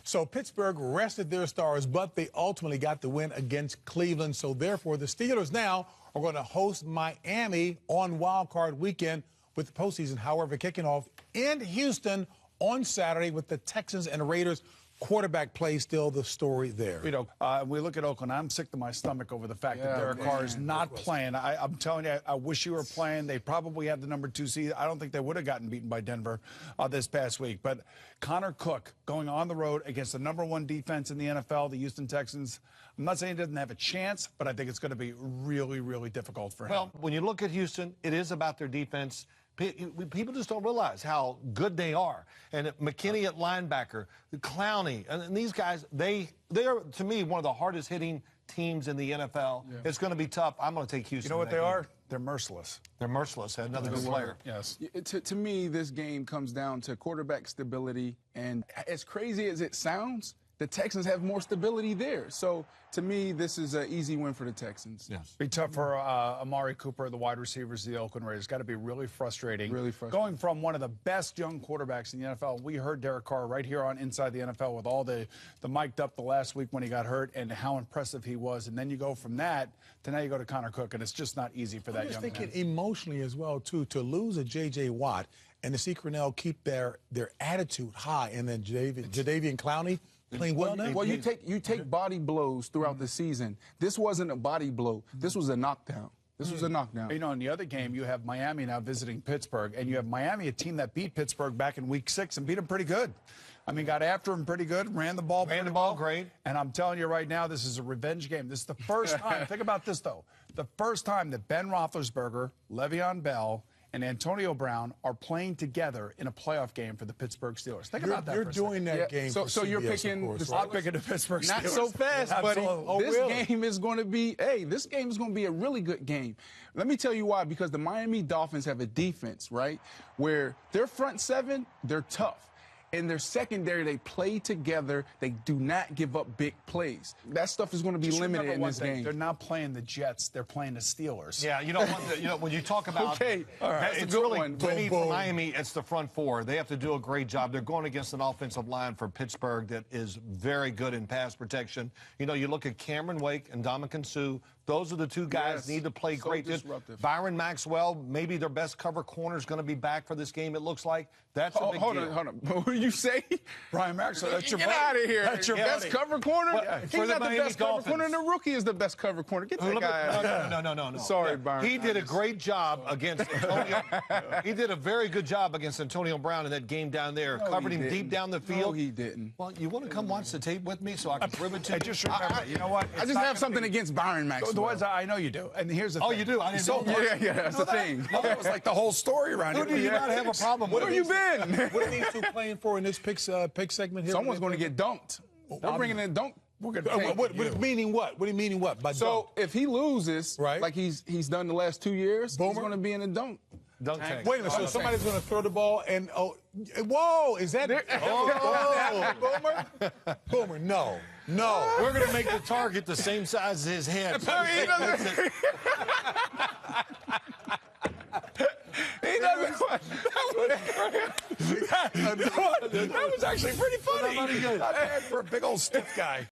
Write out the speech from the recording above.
So Pittsburgh rested their stars, but they ultimately got the win against Cleveland. So therefore, the Steelers now are going to host Miami on Wildcard weekend with the postseason, however, kicking off in Houston on Saturday with the Texans and Raiders. Quarterback play still the story there. You know, we look at Oakland. I'm sick to my stomach over the fact that Derek Carr is not playing. I'm telling you, I wish you were playing. They probably had the #2 seed. I don't think they would have gotten beaten by Denver this past week. But Connor Cook going on the road against the #1 defense in the NFL, the Houston Texans. I'm not saying he doesn't have a chance, but I think it's going to be really, really difficult for him. Well, when you look at Houston, it is about their defense. People just don't realize how good they are. And McKinney at linebacker, Clowney, and these guys, they are, to me, one of the hardest hitting teams in the NFL. Yeah. It's going to be tough. I'm going to take Houston. You know what they are? They're merciless. They're merciless. Another good player. Yes. To me, this game comes down to quarterback stability. And as crazy as it sounds, the Texans have more stability there. So, to me, this is an easy win for the Texans. Yes. Be tough for Amari Cooper, the wide receivers of the Oakland Raiders. Got to be really frustrating. Really frustrating. Going from one of the best young quarterbacks in the NFL. We heard Derek Carr right here on Inside the NFL with all the mic'd up the last week when he got hurt and how impressive he was. And then you go from that to now you go to Connor Cook, and it's just not easy for that young man. I'm just thinking emotionally as well, too, to lose a J.J. Watt and to see Cornell keep their attitude high, and then Jadeveon Clowney playing well now. Well, you take body blows throughout the season. This wasn't a body blow. This was a knockdown. This was a knockdown. You know, in the other game, you have Miami now visiting Pittsburgh, and you have Miami, a team that beat Pittsburgh back in Week 6 and beat them pretty good. I mean, got after him pretty good, ran the ball great. And I'm telling you right now, this is a revenge game. This is the first time. Think about this, though. The first time that Ben Roethlisberger, Le'Veon Bell, and Antonio Brown are playing together in a playoff game for the Pittsburgh Steelers. Think about that. You're doing that game. So you're picking course, the I'm picking the Pittsburgh Steelers. Not so fast, buddy. Absolutely. This game is going to be, this game is going to be a really good game. Let me tell you why. Because the Miami Dolphins have a defense, right, where their front seven, they're tough. In their secondary, they play together. They do not give up big plays. That stuff is going to be limited in this game. They're not playing the Jets. They're playing the Steelers. Yeah, you know when you talk about That's it's really to me for Miami, it's the front four. They have to do a great job. They're going against an offensive line for Pittsburgh that is very good in pass protection. You know, you look at Cameron Wake and Ndamukong Suh. Those are the two guys need to play great. Disruptive. Byron Maxwell, maybe their best cover corner, is going to be back for this game, it looks like. That's a big deal. Hold on. What did you say? Brian Maxwell, that's your Get out of here. That's your best cover corner? He's for the not the best cover corner, and the rookie is the best cover corner. Get that guy out. No. Sorry, Byron. He did a great job against Antonio. He did a very good job against Antonio Brown in that game down there. Covered him deep down the field. No, he didn't. Well, you want to come watch the tape with me so I can prove it to you? Just remember, you know what? I just have something against Byron Maxwell. The ones I know you do. And here's the thing. Oh, you do? I didn't know. Yeah, that's the thing. That was like the whole story around Who it. do you not have a problem with? Where you been? What are these two playing for in this pick segment here? Someone's going to get dunked. They're bringing in dunk. Meaning what? What do you meaning what? By so if he loses, like he's done the last 2 years, he's going to be in a dunk. Dunk tank. Wait a minute. So somebody's going to throw the ball and whoa! Is that? Boomer? Boomer? No. We're going to make the target the same size as his head. He doesn't. That was actually pretty funny. Not good. For a big old stiff guy.